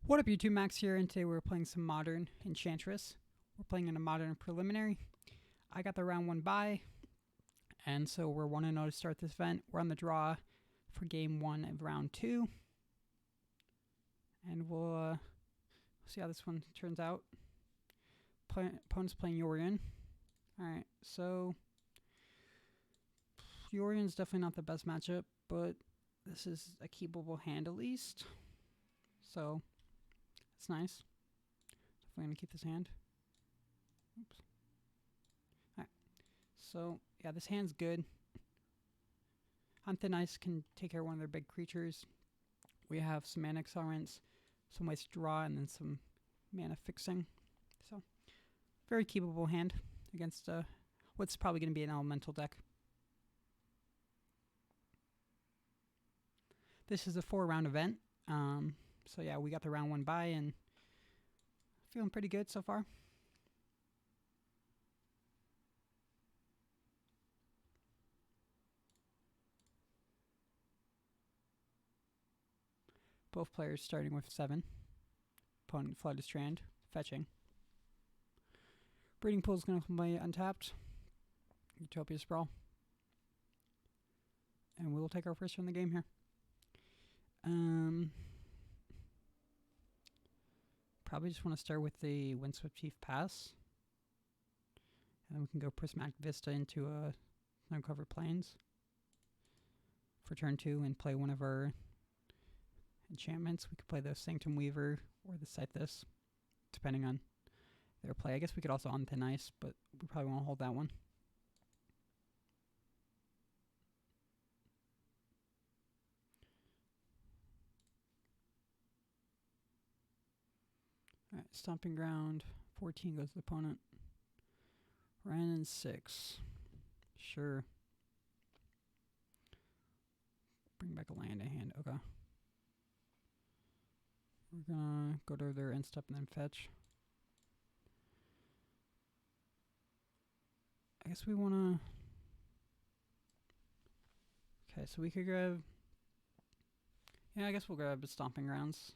What up, YouTube? Max here, and today we're playing some Modern Enchantress. We're playing in a Modern Preliminary. I got the round 1 bye, and so we're 1-0 to start this event. We're on the draw for game 1 of round 2, and we'll see how this one turns out. Opponent's playing Yorion. Alright, so Yorion's definitely not the best matchup, but this is a keepable hand at least. So it's nice. Definitely going to keep this hand. Oops. Alright. So, yeah, this hand's good. On Thin Ice can take care of one of their big creatures. We have some mana accelerants, some ways to draw, and then some mana fixing. So, very keepable hand against what's probably going to be an elemental deck. This is a 4-round event. So yeah, we got the round 1 bye and feeling pretty good so far. Both players starting with 7. Opponent Flooded Strand, fetching. Breeding Pool is going to play untapped. Utopia Sprawl. And we'll take our first turn in the game here. Probably just want to start with the Windswept Heath pass. And then we can go Prismatic Vista into Snow-Covered Plains for turn 2 and play one of our enchantments. We could play the Sanctum Weaver or the Sythis, depending on their play. I guess we could also on Thin Ice, but we probably won't hold that one. Alright, Stomping Ground. 14 goes to the opponent. Ran in 6. Sure. Bring back a land in hand. Okay. We're gonna go to their end step and then fetch. I guess we wanna... Okay, so we could grab... Yeah, I guess we'll grab the Stomping Grounds.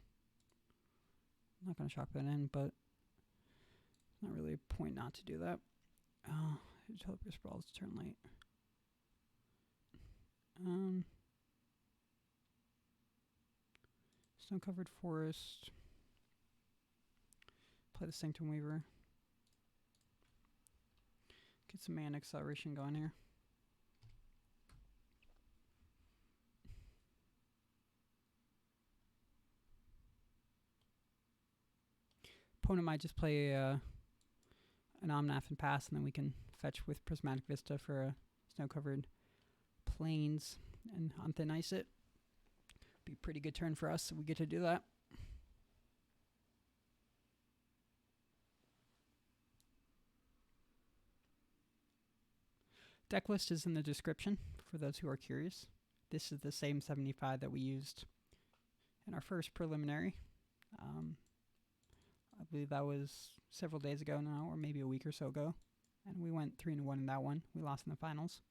I'm not going to chalk that in, but it's not really a point not to do that. Utopia Sprawl is turn late. Snow-Covered Forest. Play the Sanctum Weaver. Get some mana acceleration going here. Opponent might just play an Omnath and pass, and then we can fetch with Prismatic Vista for a Snow-Covered Plains and on Thin Ice it. Be a pretty good turn for us if we get to do that. Decklist is in the description for those who are curious. This is the same 75 that we used in our first preliminary. I believe that was several days ago now, or maybe a week or so ago. And we went 3-1 in that one. We lost in the finals.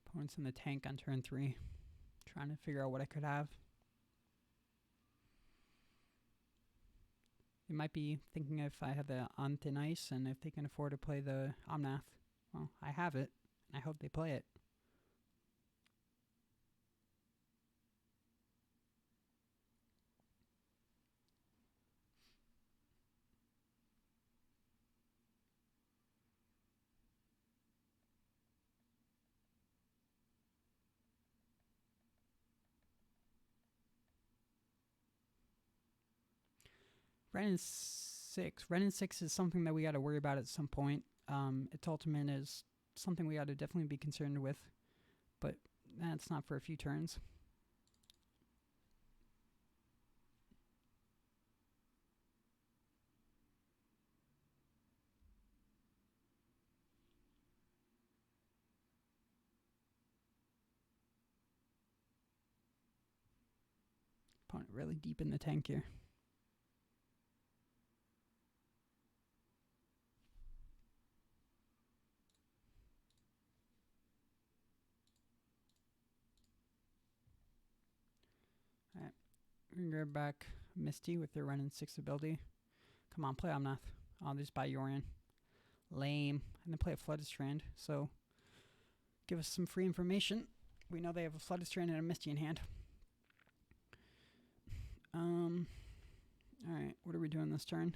Opponent's in the tank on turn 3. Trying to figure out what I could have. They might be thinking if I have the on Thin Ice and if they can afford to play the Omnath. Well, I have it, and I hope they play it. Ren in 6. Ren in 6 is something that we got to worry about at some point. Its ultimate is something we got to definitely be concerned with, but that's not for a few turns. Opponent really deep in the tank here. We're gonna grab back Misty with their run and 6 ability. Come on, play Omnath. I'll just buy Yorion. Lame. And then play a Flooded Strand. So, give us some free information. We know they have a Flooded Strand and a Misty in hand. Alright, what are we doing this turn?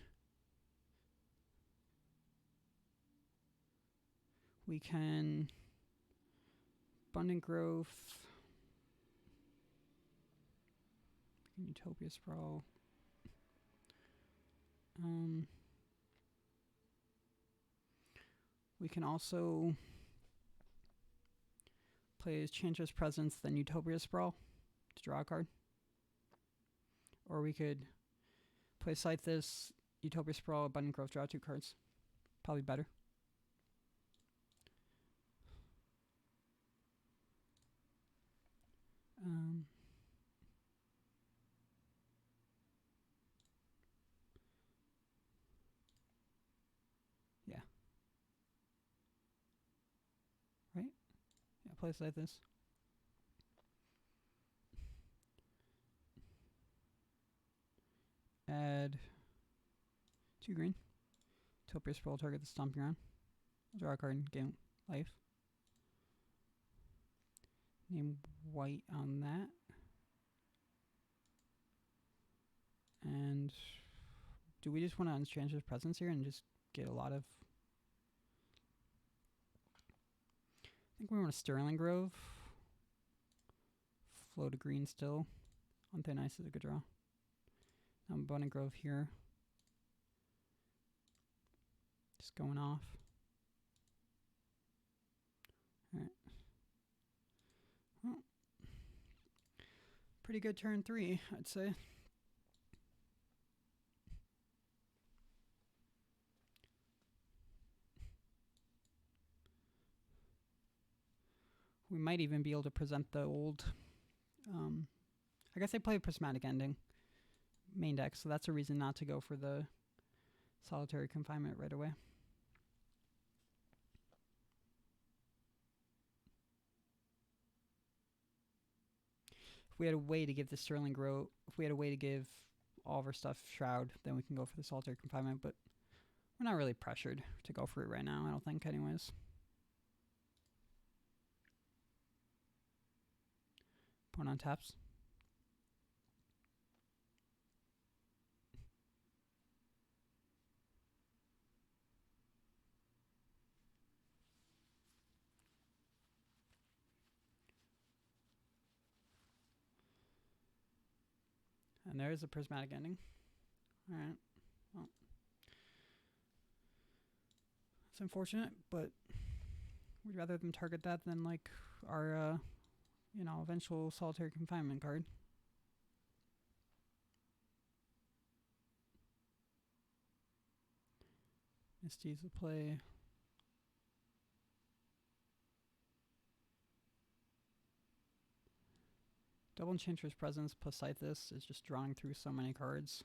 We can Abundant Growth, Utopia Sprawl. We can also play Enchantress Presence, then Utopia Sprawl to draw a card. Or we could play Sythis, Utopia Sprawl, Abundant Growth, draw 2 cards. Probably better. Yeah. Right? Yeah, place like this. Add 2 green. Utopia Sprawl, target the Stomping Ground. Draw a card and gain life. Name white on that. And do we just want to Enchantress Presence here and just get a lot of... I think we want a Sterling Grove. Float a green still. On Thin Ice is a good draw. Abundant Grove here. Just going off. Alright. Well, pretty good turn 3, I'd say. We might even be able to present the old... I guess they play Prismatic Ending main deck, so that's a reason not to go for the Solitary Confinement right away. If we had a way to give the Sterling Grove, if we had a way to give all of our stuff Shroud, then we can go for the Solitary Confinement, but we're not really pressured to go for it right now, I don't think, anyways. Opponent on taps. And there is a Prismatic Ending. Alright. Well, it's unfortunate, but we'd rather them target that than like our you know, eventual Solitary Confinement card. Misty's a play. Double Enchantress Presence plus Sythis is just drawing through so many cards.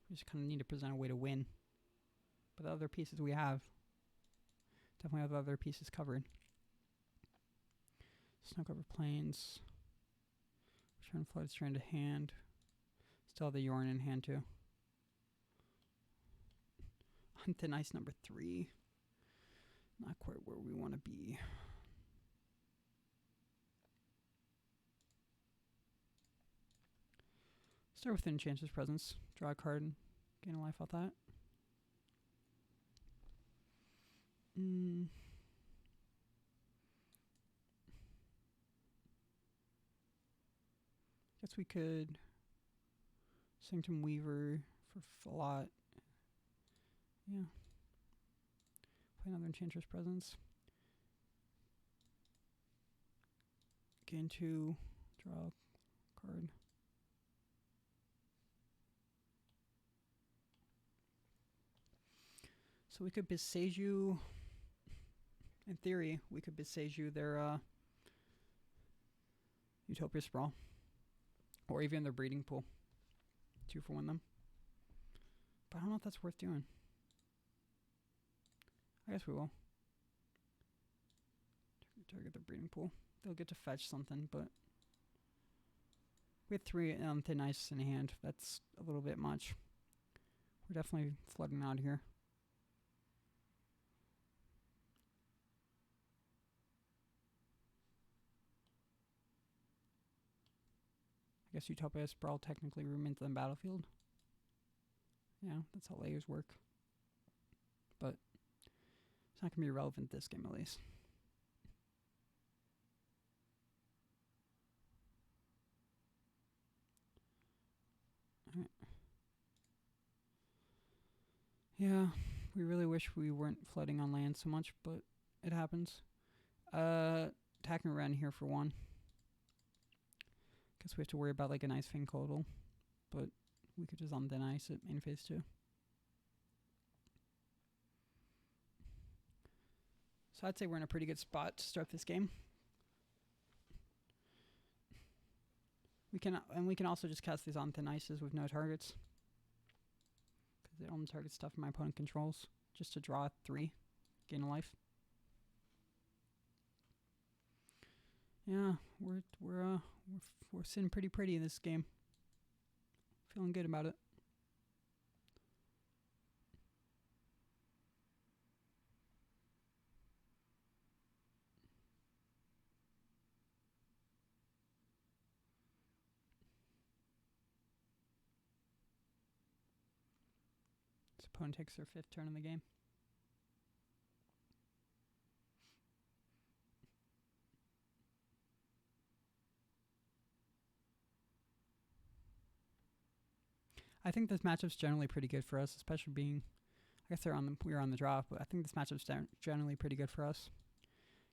We just kind of need to present a way to win. But the other pieces we have, definitely have other pieces covered. Snow Covered Plains. Return Flooded Strand to hand. Still have the Yorion in hand too. On Thin Ice number 3. Not quite where we want to be. Start with Enchantress Presence. Draw a card and gain a life off that. Guess we could Sanctum Weaver for a lot. Yeah. Play another Enchantress Presence. Gain 2. Draw a card. So we could Boseiju. In theory, we could Boseiju their Utopia Sprawl. Or even their Breeding Pool. 2 for 1 them. But I don't know if that's worth doing. I guess we will. Target the Breeding Pool. They'll get to fetch something, but We have 3 Thin Ice in hand. That's a little bit much. We're definitely flooding out here. I guess Utopia Sprawl technically remains on the battlefield. Yeah, that's how layers work. But it's not going to be relevant this game, at least. Alright. Yeah, we really wish we weren't flooding on land so much, but it happens. Attacking around here for 1. Guess we have to worry about like an Ice Fang Coatl, but we could just Thin Ice it main phase 2. So I'd say we're in a pretty good spot to start this game. We can also just cast these on Thin Ices with no targets, because they only target stuff my opponent controls, just to draw 3, gain a life. Yeah, we're sitting pretty in this game. Feeling good about it. This opponent takes their 5th turn in the game. I think this matchup's generally pretty good for us, especially being, I guess we were on the draw, but I think this matchup's generally pretty good for us.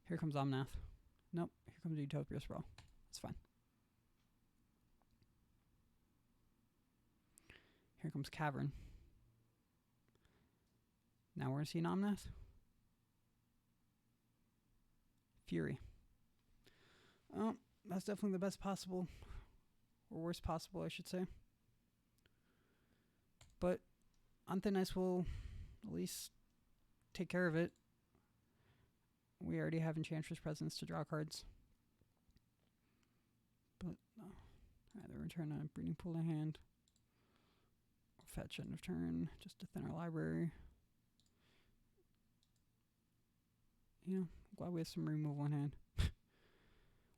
Here comes Omnath. Nope, here comes Utopia Sprawl. That's fine. Here comes Cavern. Now we're going to see an Omnath. Fury. Oh, that's definitely the best possible, or worst possible, I should say. But on Thin Ice will at least take care of it. We already have Enchantress Presence to draw cards. But alright, they return a Breeding Pool to hand. Fetch end of turn, just to thin our library. Yeah, glad we have some removal in hand.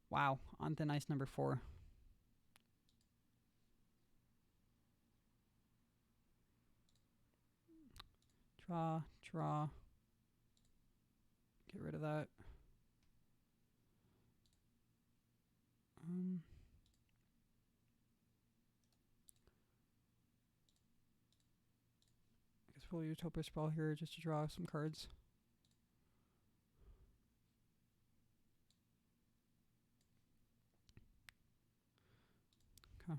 Wow, on Thin Ice number 4. Draw. Get rid of that. I guess we'll Utopia Sprawl here just to draw some cards. Okay.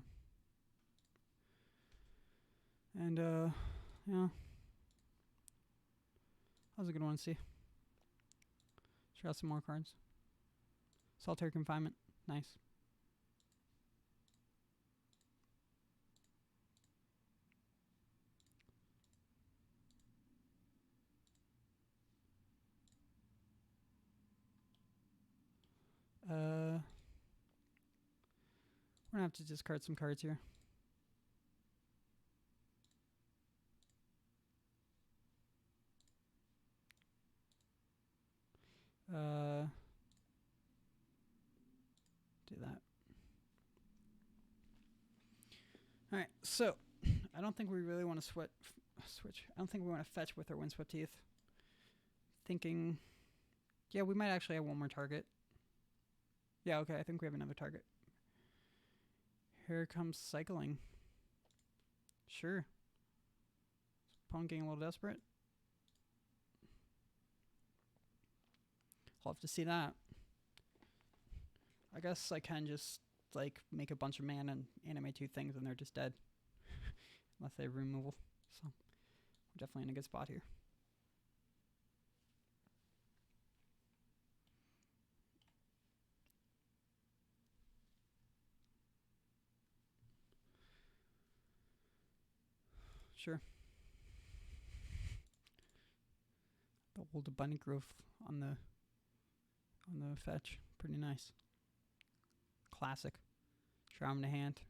And yeah. That was a good one to see. Draw some more cards. Solitary Confinement. Nice. We're gonna have to discard some cards here. Do that. Alright, so I don't think we really want to switch. I don't think we want to fetch with our Windswept Heath. Thinking, yeah, we might actually have one more target. Yeah, okay, I think we have another target. Here comes Cycling. Sure. Opponent getting a little desperate. I'll have to see that. I guess I can just like make a bunch of mana and animate 2 things and they're just dead. Unless they have removal. So we're definitely in a good spot here. Sure. The old bunny growth on the fetch. Pretty nice. Classic. Draw him to hand.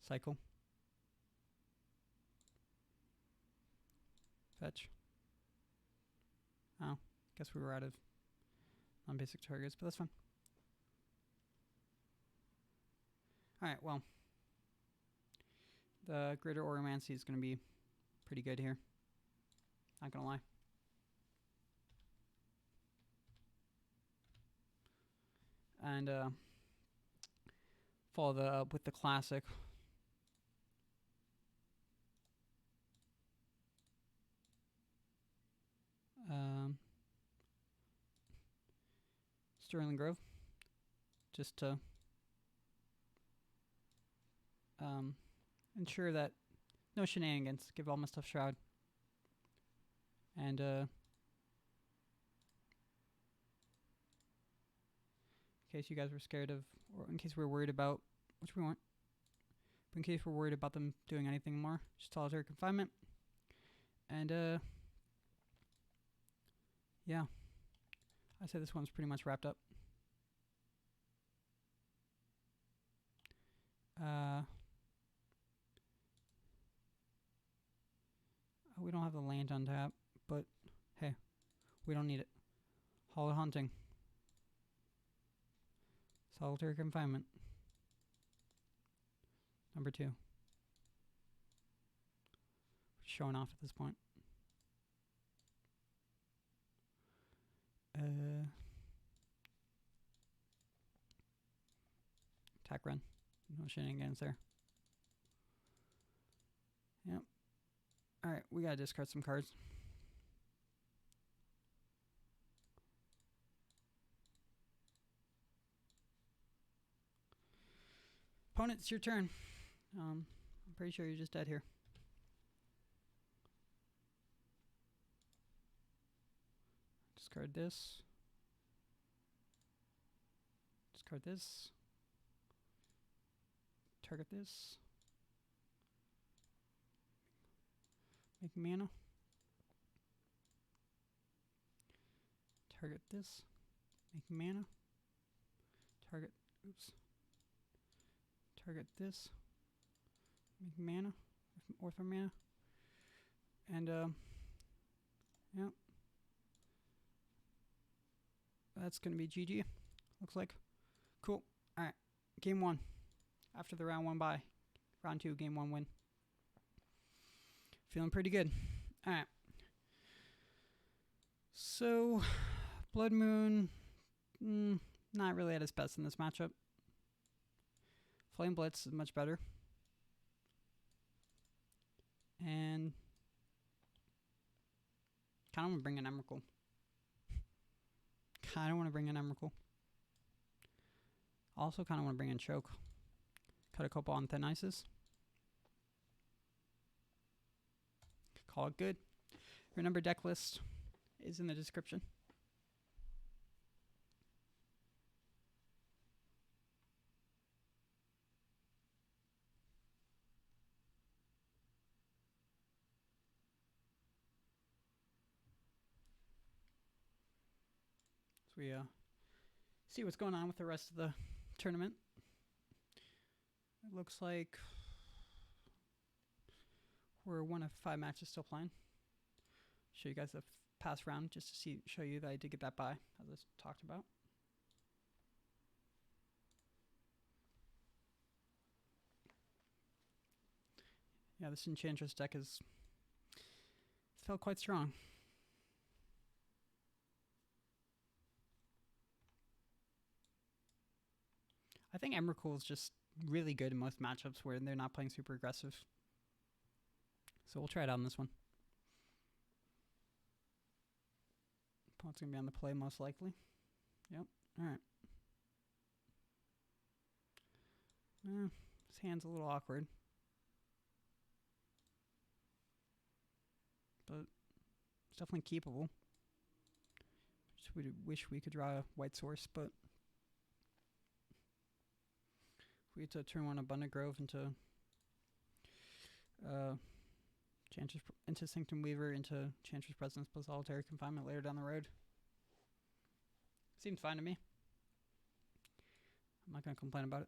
Cycle. Fetch. Oh, guess we were out of non-basic targets, but that's fine. Alright, well. The Greater Auramancy is going to be pretty good here. Not going to lie. And follow that up with the classic. Sterling Grove, just to ensure that no shenanigans. Give all my stuff Shroud. And in case you guys were scared of, or in case we were worried about, which we weren't, but in case we're worried about them doing anything more, just Solitary Confinement. And yeah, I say this one's pretty much wrapped up. We don't have the land on tap, but hey, we don't need it. Hallowed Haunting. Solitary Confinement. Number 2. Showing off at this point. Attack run. No shenanigans there. Yep. Alright, we gotta discard some cards. Opponent, it's your turn. I'm pretty sure you're just dead here. Discard this. Discard this. Target this. Make mana. Target this. Make mana. Target. Oops. Target this. Make mana. Ortho mana. And yeah. That's gonna be GG. Looks like. Cool. Alright. Game 1. After the round 1 bye. Round 2, game 1 win. Feeling pretty good. Alright. So, Blood Moon, not really at its best in this matchup. Flame Blitz is much better. And kind of want to bring in Emrakul. Kind of want to bring in Emrakul. Also kind of want to bring in Choke. Cut a couple on Thin Ices. Call it good. Remember, deck list is in the description. So we see what's going on with the rest of the tournament. It looks like we're 1 of 5 matches still playing. Show you guys the past round just to show you that I did get that bye, as I talked about. Yeah, this Enchantress deck has felt quite strong. I think Emrakul is just really good in most matchups where they're not playing super aggressive. So we'll try it out on this one. Opponent's going to be on the play most likely. Yep. Alright. His hand's a little awkward. But it's definitely keepable. Just would wish we could draw a white source, but if we had to turn one Abundant Grove into Sanctum Weaver into Enchantress Presence plus Solitary Confinement later down the road. Seems fine to me. I'm not going to complain about it.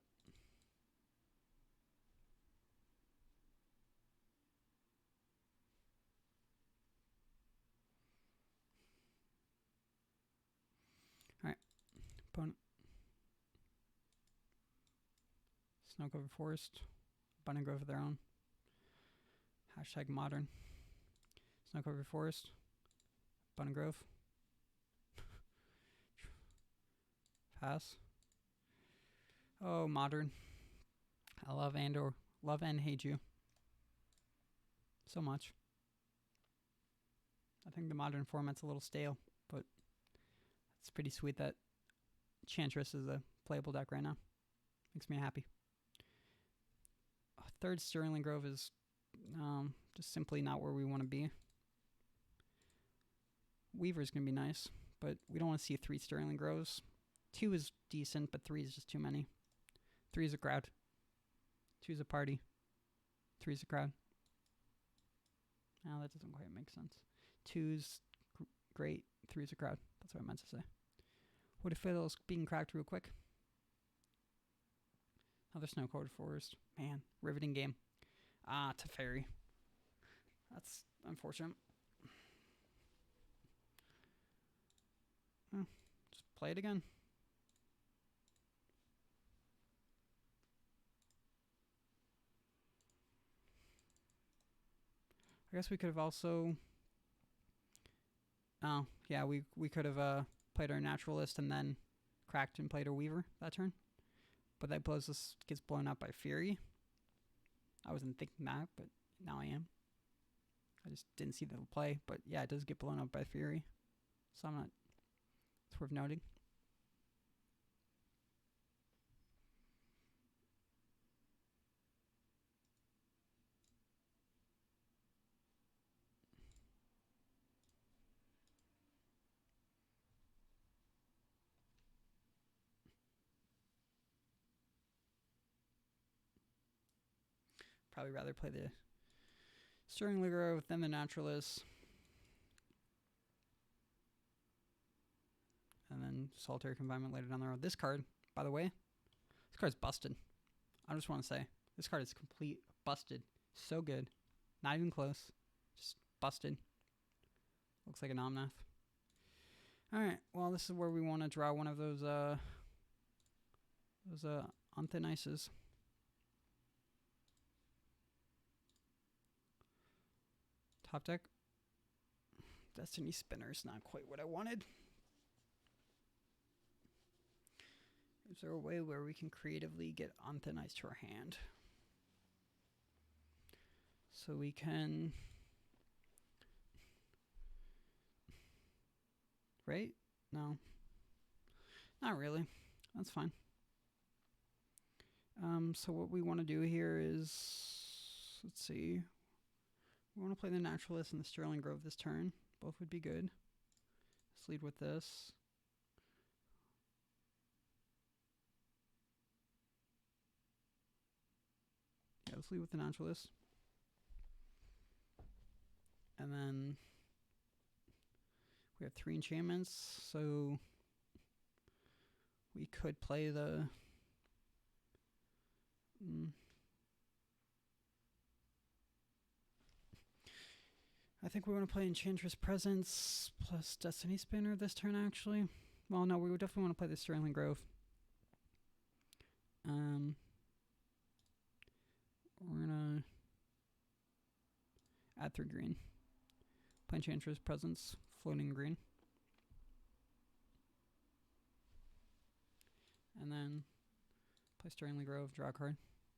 opponent. Snow-covered forest. Abundant growth of their own. Hashtag modern. Snow-covered forest. Abundant growth. Pass. Oh, modern. I love and hate you so much. I think the modern format's a little stale, but it's pretty sweet that Enchantress is a playable deck right now. Makes me happy. Third Sterling Grove is just simply not where we want to be. Weaver's going to be nice, but we don't want to see 3 Sterling Groves. 2 is decent, but 3 is just too many. 3 is a crowd. 2 is a party. 3 is a crowd. No, that doesn't quite make sense. 2's great. 3 is a crowd. That's what I meant to say. What if it was being cracked real quick? Another snow-covered forest. Man, riveting game. Ah, Teferi. That's unfortunate. Just play it again. I guess we could have also... Oh, yeah, we could have played our Naturalist and then cracked and played our Weaver that turn. But that gets blown up by Fury. I wasn't thinking that, but now I am. I just didn't see the play. But yeah, it does get blown up by Fury. So I'm not... It's worth noting. Probably rather play the Sterling Grove than the Naturalist. And then Solitary Confinement later down the road. This card, by the way, this card's busted. I just want to say, this card is complete busted. So good. Not even close. Just busted. Looks like an Omnath. Alright, well, this is where we want to draw one of those on thin ices. Top deck. Destiny Spinner's not quite what I wanted. Is there a way where we can creatively get on thin ice to our hand? So we can... Right? No. Not really. That's fine. So what we want to do here is... Let's see... We want to play the Naturalist and the Sterling Grove this turn. Both would be good. Let's lead with this. Yeah, let's lead with the Naturalist. And then we have 3 enchantments, so we could play the... I think we want to play Enchantress Presence plus Destiny Spinner this turn, actually. Well, no, we would definitely want to play the Sterling Grove. We're going to add 3 green. Play Enchantress Presence, floating green. And then play Sterling Grove, draw a card.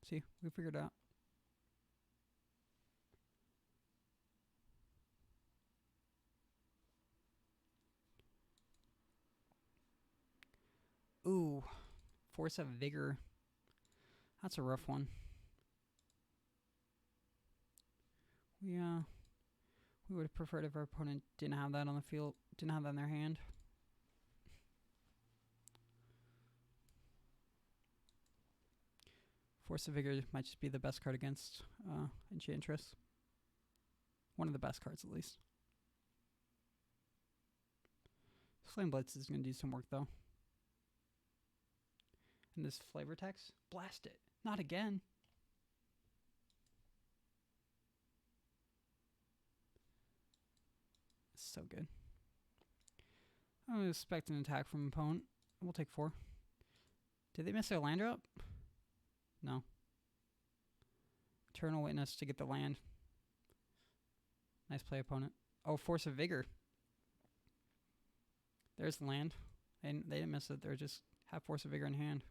See, we figured it out. Ooh, Force of Vigor. That's a rough one. We would have preferred if our opponent didn't have that on the field, didn't have that in their hand. Force of Vigor might just be the best card against Enchantress. One of the best cards, at least. Flame Blitz is going to do some work, though. And this flavor text? Blast it. Not again. So good. I would expect an attack from opponent. We'll take 4. Did they miss their land drop? No. Eternal Witness to get the land. Nice play, opponent. Oh, Force of Vigor. There's the land. They didn't miss it. They just have Force of Vigor in hand.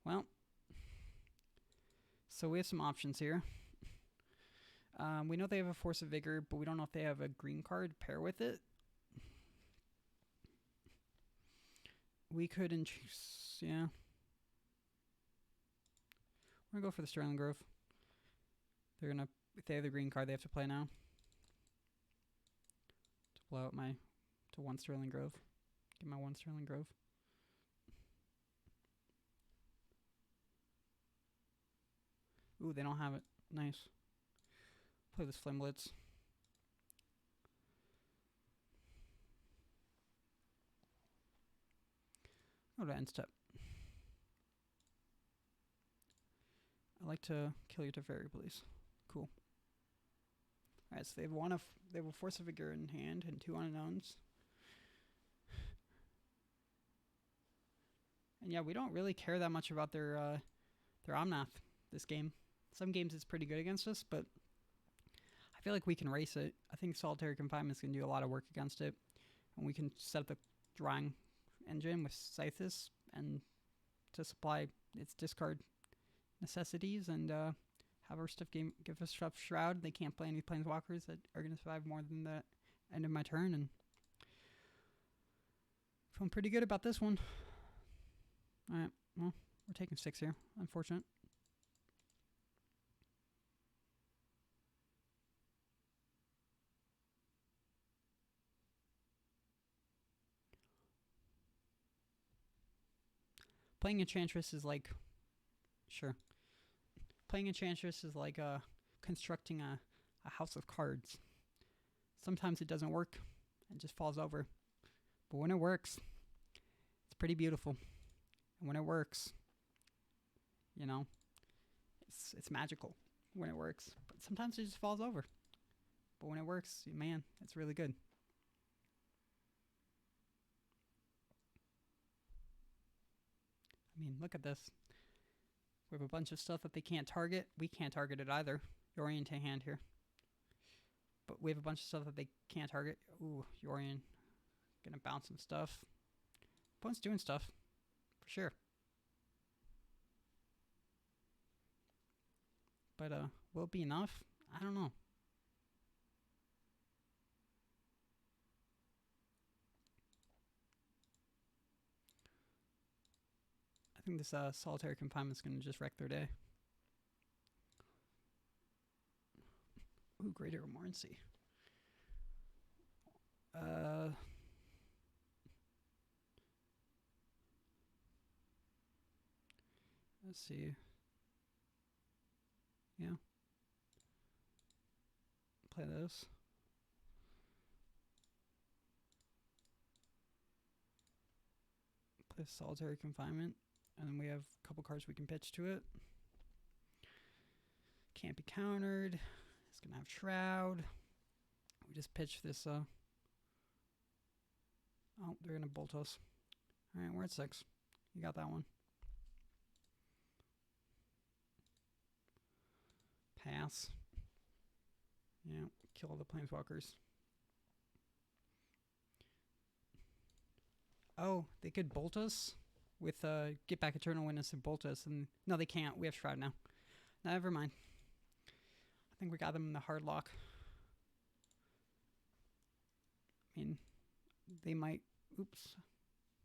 Well, so we have some options here. We know they have a Force of Vigor, but we don't know if they have a green card to pair with it. We could, yeah. We're gonna go for the Sterling Grove. They're gonna, if they have the green card, they have to play now. To blow out to 1 Sterling Grove. Get my 1 Sterling Grove. Ooh, they don't have it. Nice. Play this Flame Blitz. Go to end step. I like to kill your Teferi, please. Cool. Alright, so they have a Force of Vigor in hand and 2 unknowns. And yeah, we don't really care that much about their Omnath this game. Some games it's pretty good against us, but I feel like we can race it. I think Solitary Confinement is going to do a lot of work against it. And we can set up the drawing engine with Sythis and to supply its discard necessities and have our stuff give us stuff Shroud. They can't play any Planeswalkers that are going to survive more than the end of my turn. And feeling pretty good about this one. Alright, well, we're taking 6 here. Unfortunate. Playing Enchantress is like... Sure. Playing Enchantress is like constructing a house of cards. Sometimes it doesn't work. It just falls over. But when it works, it's pretty beautiful. And when it works, you know, it's magical when it works. But sometimes it just falls over. But when it works, man, it's really good. I mean, look at this. We have a bunch of stuff that they can't target. We can't target it either. Yorion to hand here. But we have a bunch of stuff that they can't target. Ooh, Yorion. Gonna bounce some stuff. Opponent's doing stuff. For sure. But, will it be enough? I don't know. I think this Solitary Confinement is going to just wreck their day. Ooh, Greater Auramancy. Let's see. Yeah. Play this. Play Solitary Confinement. And then we have a couple cards we can pitch to it. Can't be countered. It's going to have Shroud. We just pitch this. Oh, they're going to bolt us. Alright, we're at 6. You got that one. Pass. Yeah, kill all the Planeswalkers. Oh, they could bolt us with get back Eternal Witness and bolt us. And no, they can't. We have Shroud now. Never mind. I think we got them in the hard lock. I mean, they might... Oops.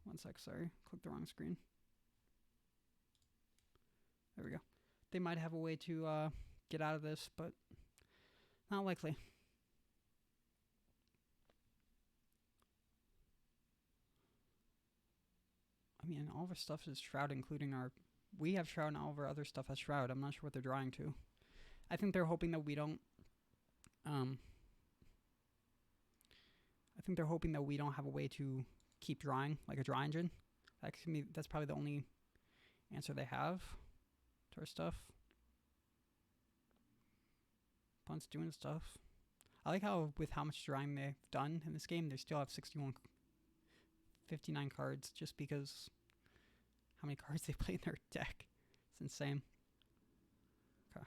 One sec, sorry. Clicked the wrong screen. There we go. They might have a way to get out of this, but not likely. I mean, all of our stuff is Shroud, including our... We have Shroud and all of our other stuff has Shroud. I'm not sure what they're drawing to. I think they're hoping that we don't... I think they're hoping that we don't have a way to keep drawing, like a draw engine. That's probably the only answer they have to our stuff. Opponent's doing stuff. I like how, with how much drawing they've done in this game, they still have 61 59 cards just because how many cards they play in their deck. It's insane. Okay.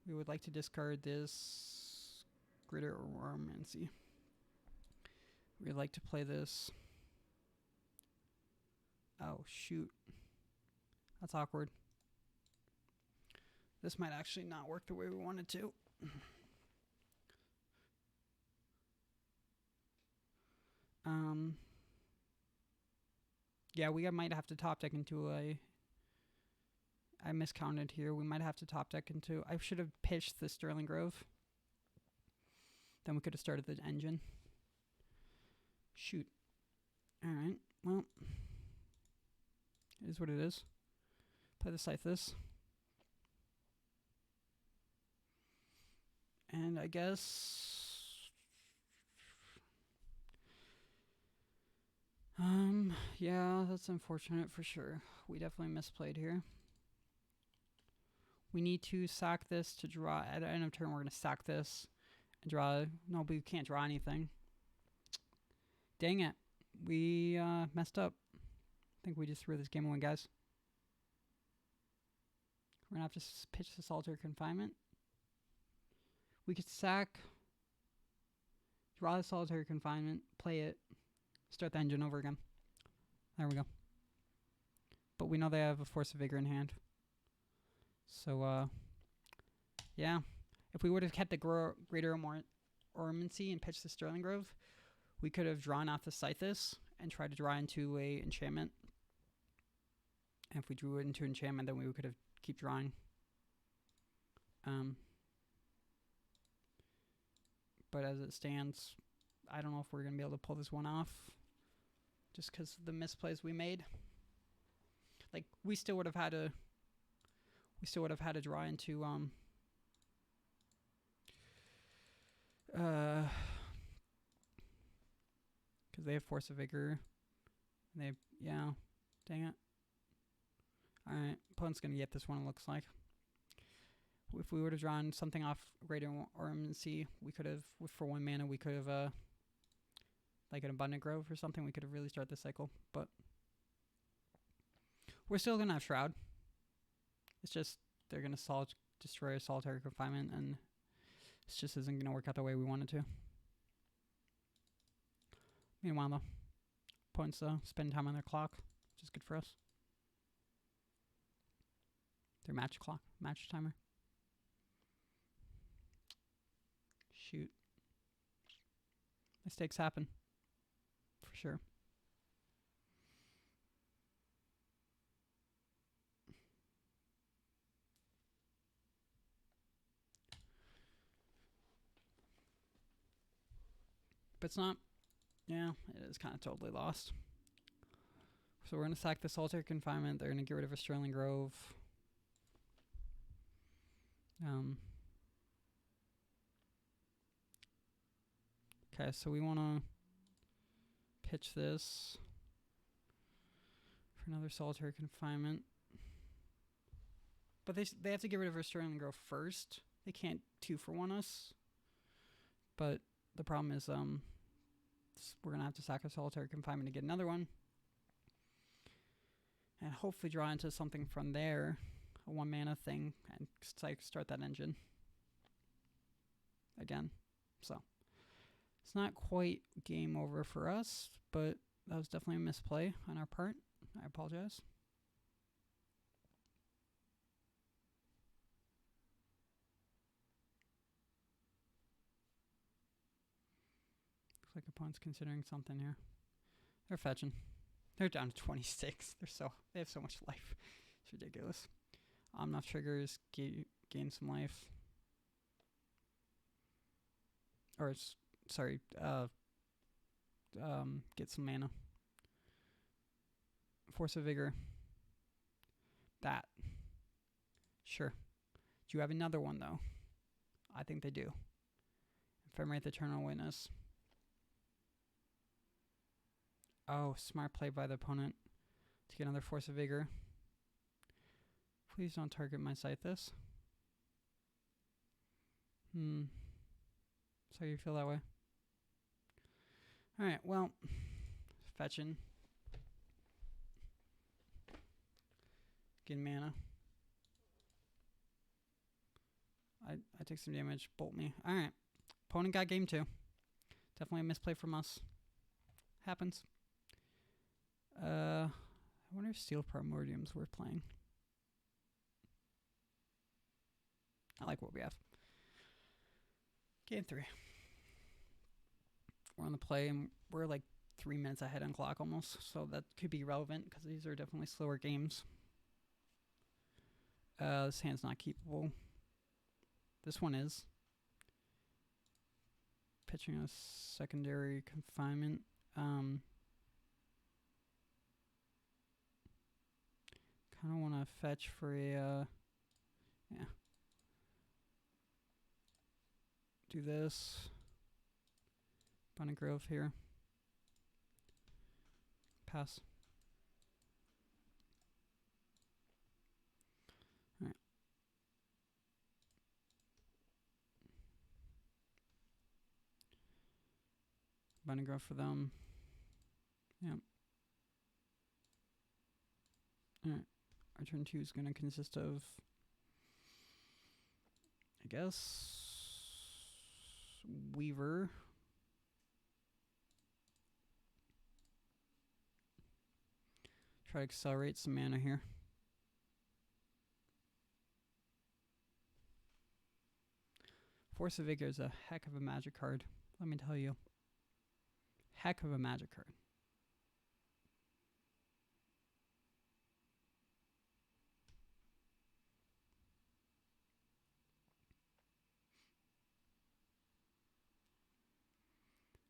We would like to discard this Greater Auramancy. We'd like to play this. Oh, shoot. That's awkward. This might actually not work the way we wanted to. Yeah, we might have to top deck into a... I miscounted here. We might have to top deck into... I should have pitched the Sterling Grove. Then we could have started the engine. Shoot. Alright, well... It is what it is. Play the Sythis. And I guess... yeah, that's unfortunate for sure. We definitely misplayed here. We need to sack this to draw. At the end of turn, we're going to sack this and draw. No, but we can't draw anything. Dang it. We messed up. I think we just threw this game away, guys. We're going to have to pitch the Solitary Confinement. We could sack, draw the Solitary Confinement, play it, start the engine over again. There we go. But we know they have a Force of Vigor in hand. So, yeah. If we would have kept the Greater Auramancy and pitched the Sterling Grove, we could have drawn out the Sythis and tried to draw into a enchantment. And if we drew it into enchantment, then we could have keep drawing. But as it stands, I don't know if we're going to be able to pull this one off. Just because of the misplays we made. Like, we still would have had to... We still would have had to draw into... Because they have Force of Vigor. And they... Yeah. Dang it. Alright. Opponent's going to get this one, it looks like. If we would have drawn something off Greater Auramancy, we could have, for 1 mana, we could have, like an Abundant Grove or something, we could have really started the cycle. But we're still going to have Shroud. It's just, they're going to destroy a Solitary Confinement, and it just isn't going to work out the way we wanted to. Meanwhile, though, opponents spend time on their clock, which is good for us. Their match clock, match timer. Shoot. Mistakes happen. For sure. But it's not... Yeah, it is kind of totally lost. So we're going to sack the Solitary Confinement. They're going to get rid of a Sterling Grove. Okay, so we want to pitch this for another Solitary Confinement. But they have to get rid of our Sterling Grove first. They can't 2-for-1 us. But the problem is we're going to have to sack a Solitary Confinement to get another one. And hopefully draw into something from there. A 1 mana thing. And start that engine. Again. So. It's not quite game over for us, but that was definitely a misplay on our part. I apologize. Looks like opponent's considering something here. They're fetching. They're down to 26. They have so much life. It's ridiculous. Omnath triggers, gain some life. Or it's... Sorry, get some mana. Force of Vigor. That. Sure. Do you have another one, though? I think they do. Ephemerate the Eternal Witness. Oh, smart play by the opponent to get another Force of Vigor. Please don't target my Sythis. So you feel that way? Alright, well, fetching. Getting mana. I take some damage. Bolt me. Alright. Opponent got game 2. Definitely a misplay from us. Happens. I wonder if Seal of Primordium's worth playing. I like what we have. Game 3. We're on the play, and we're like 3 minutes ahead on clock almost, so that could be relevant because these are definitely slower games. This hand's not keepable. This one is. Pitching a secondary confinement. Kind of want to fetch for a, yeah. Do this. Abundant Grove here. Pass. Alright. Abundant Grove for them. Yep. Alright. Our turn 2 is going to consist of, I guess, Weaver. Try to accelerate some mana here. Force of Vigor is a heck of a magic card. Let me tell you. Heck of a magic card.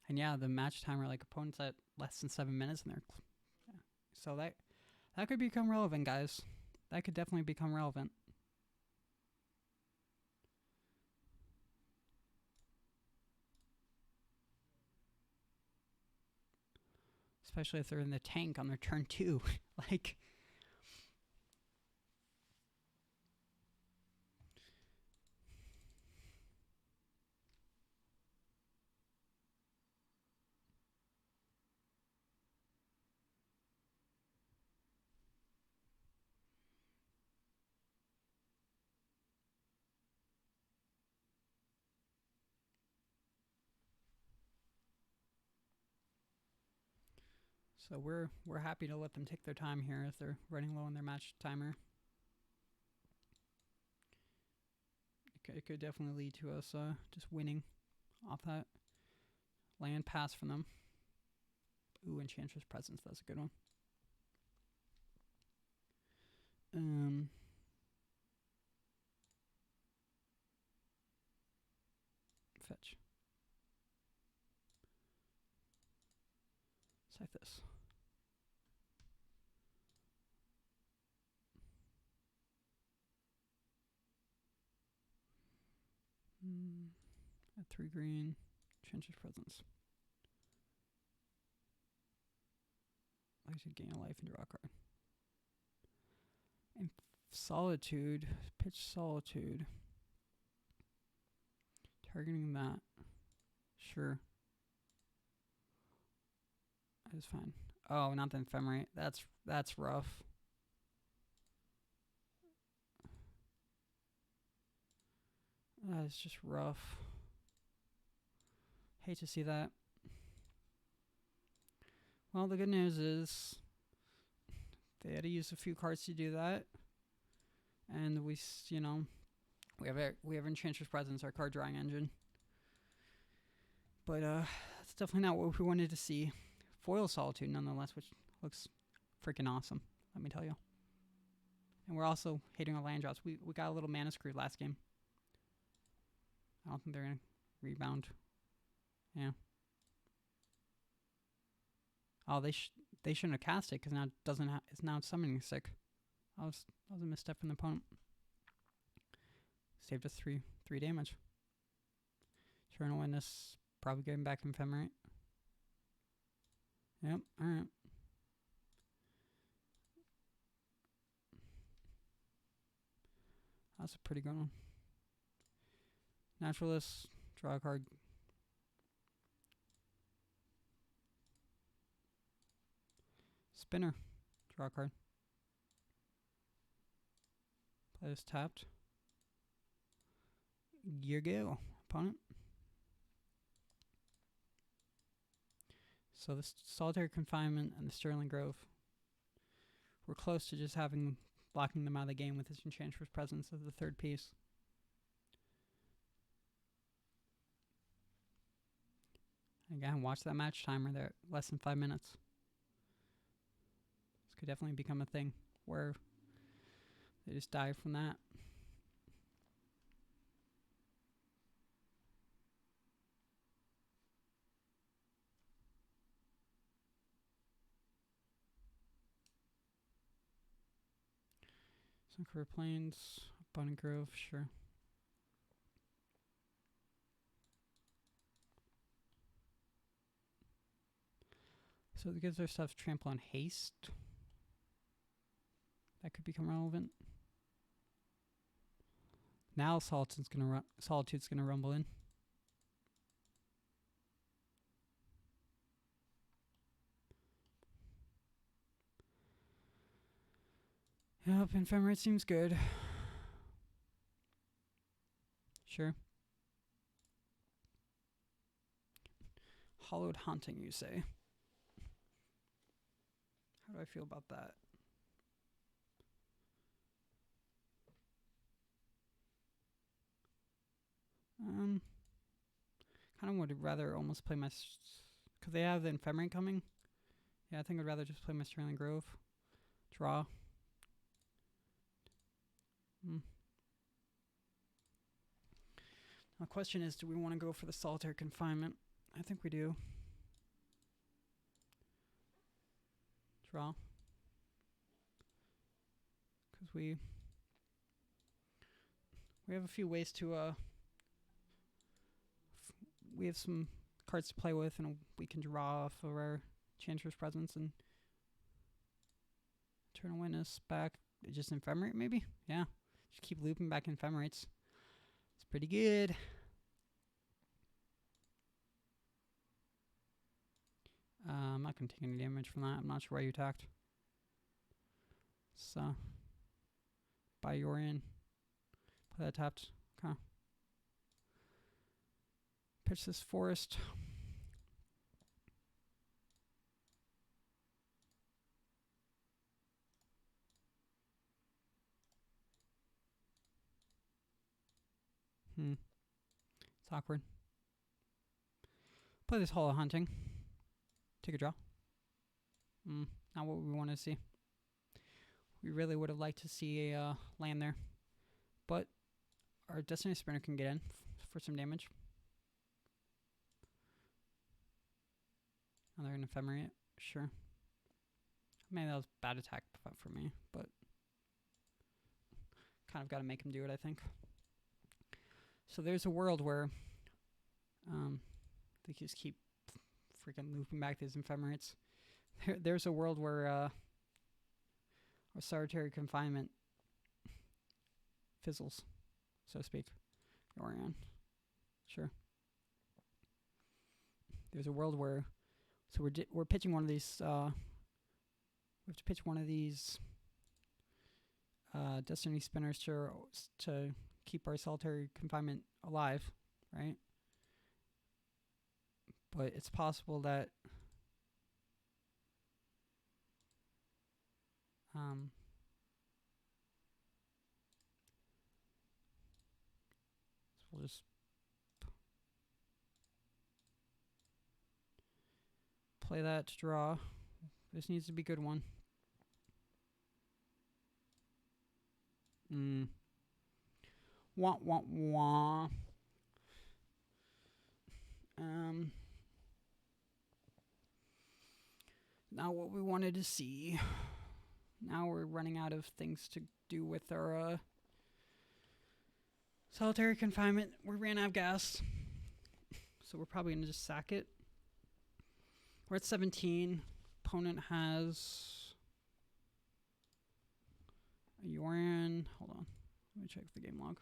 And yeah, the match timer, like opponents at less than 7 minutes, and they're so that could become relevant, guys. That could definitely become relevant. Especially if they're in the tank on their turn 2. Like, so we're happy to let them take their time here if they're running low on their match timer. It could definitely lead to us just winning off that land pass from them. Ooh, Enchantress Presence, that's a good one. Fetch. Sythis. At 3 green, Enchantress Presence. I should gain a life and draw a card. And Solitude, pitch Solitude. Targeting that. Sure. That is fine. Oh, not the Ephemerate. That's rough. That is just rough. Hate to see that. Well, the good news is they had to use a few cards to do that, and we have Enchantress Presence, our card drawing engine. But that's definitely not what we wanted to see. Foil Solitude, nonetheless, which looks freaking awesome. Let me tell you. And we're also hitting our land drops. We got a little mana screwed last game. I don't think they're gonna rebound. Yeah. Oh, they shouldn't have cast it because now it doesn't. It's now summoning sick. That was a misstep from the opponent. Saved us three damage. Trying to win this. Probably getting back in Ephemerate. Yep. All right. That's a pretty good one. Naturalist. Draw a card. Spinner. Draw a card. Play this tapped. Your go, opponent. So the Solitary Confinement and the Sterling Grove. We're close to just blocking them out of the game with this Enchantress presence as the third piece. Again, watch that match timer there. Less than 5 minutes. This could definitely become a thing where they just die from that. Some career planes, Abundant Grove, sure. So it gives our stuff trample on haste. That could become relevant. Now Solitude's gonna rumble in. Yep, Ephemerate seems good. Sure. Hallowed Haunting, you say? How do I feel about that? Kind of would rather almost play my... Because they have the Ephemerate coming. Yeah, I think I'd rather just play my Sterling Grove. Draw. The question is, do we want to go for the Solitary Confinement? I think we do. Draw. Because we have a few ways to... we have some cards to play with, and we can draw off of our Enchantress presence and Eternal Witness back. Just Ephemerate, maybe? Yeah. Just keep looping back Ephemerates. It's pretty good. I'm not going to take any damage from that. I'm not sure why you attacked. So, by Yorion. Play that tapped. Okay. Pitch this forest. It's awkward. Play this Hallowed Haunting. Take a draw. Not what we want to see. We really would have liked to see a land there. But our Destiny Spinner can get in for some damage. Another Ephemerate, sure. Maybe that was bad attack for me, but kind of got to make him do it, I think. So there's a world where they just keep freaking looping back these Ephemerates. There's a world where our Solitary Confinement fizzles, so to speak. Yorion, sure. There's a world where, so we're pitching one of these. We have to pitch one of these Destiny Spinners to keep our Solitary Confinement alive, right? But it's possible that so we'll just play that to draw. This needs to be a good one. Wah, wah, wah. Not what we wanted to see. Now we're running out of things to do with our Solitary Confinement. We ran out of gas. So we're probably going to just sack it. We're at 17. Opponent has a Yorion. Hold on. Let me check the game log.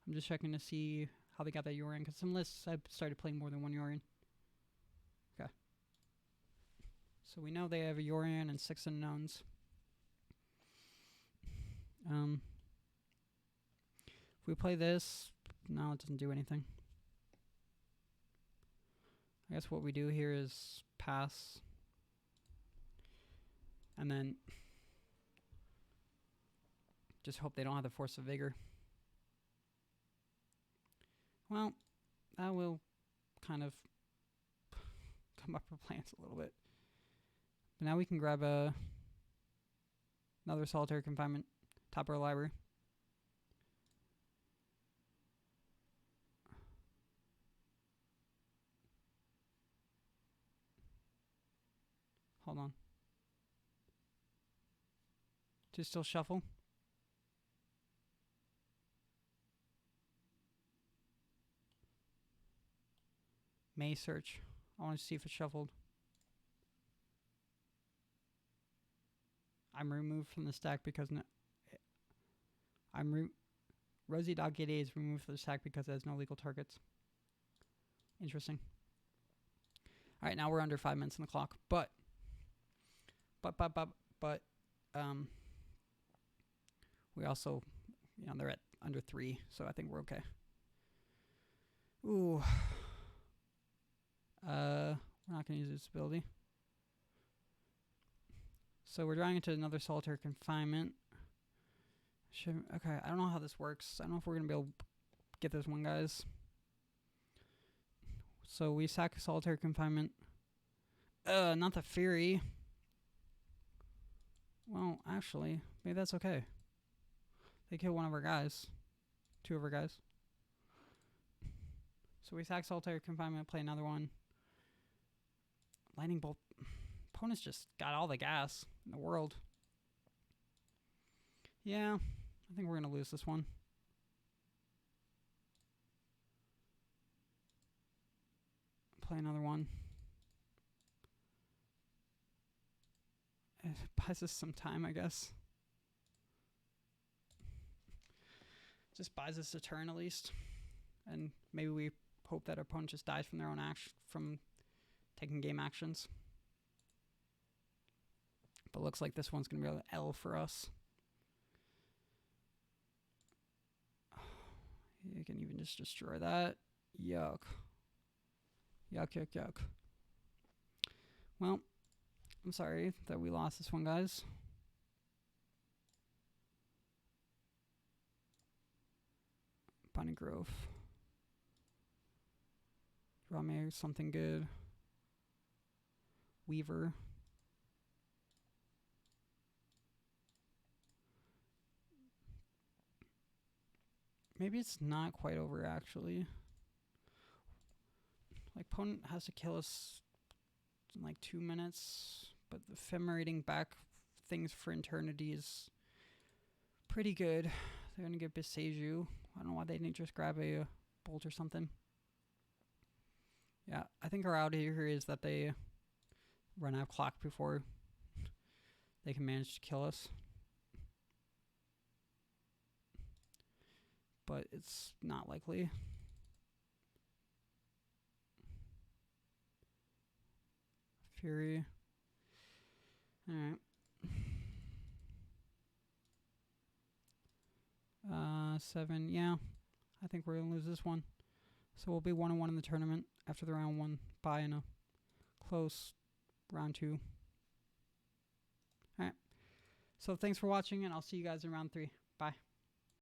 I'm just checking to see how they got that Yorion, because some lists I've started playing more than one Yorion. Okay. So we know they have a Yorion and 6 unknowns. If we play this, no, it doesn't do anything. I guess what we do here is pass. And then just hope they don't have the Force of Vigor. Well, that will kind of come up for plans a little bit. But now we can grab another Solitary Confinement, top of our library. Hold on. Just still shuffle. May search. I want to see if it's shuffled. I'm removed from the stack because Rosie Dog Gate A is removed from the stack because it has no legal targets. Interesting. All right, now we're under 5 minutes on the clock, but we also, you know, they're at under 3, so I think we're okay. Ooh. We're not going to use this ability. So we're drawing into another Solitary Confinement. Okay, I don't know how this works. I don't know if we're going to be able to get this one, guys. So we sack a Solitary Confinement. Not the Fury. Well, actually, maybe that's okay. They kill one of our guys. 2 of our guys. So we sack Solitary Confinement, play another one. Lightning Bolt. Opponent's just got all the gas in the world. Yeah, I think we're going to lose this one. Play another one. It buys us some time, I guess. Just buys us a turn at least. And maybe we hope that our opponent just dies from their own action, from taking game actions. But looks like this one's going to be an L for us. You can even just destroy that. Yuck. Yuck, yuck, yuck. Well, I'm sorry that we lost this one, guys. Bunny Grove. Draw me something good. Weaver. Maybe it's not quite over, actually. Like, opponent has to kill us in like 2 minutes, but the ephemeраting back things for eternity is pretty good. They're gonna get Boseiju. I don't know why they didn't just grab a bolt or something. Yeah, I think our out here is that they run out of clock before they can manage to kill us. But it's not likely. Fury. Alright. 7. Yeah. I think we're going to lose this one. So we'll be 1-1 in the tournament after the round 1 bye in a close round 2. Alright. So thanks for watching, and I'll see you guys in round 3. Bye.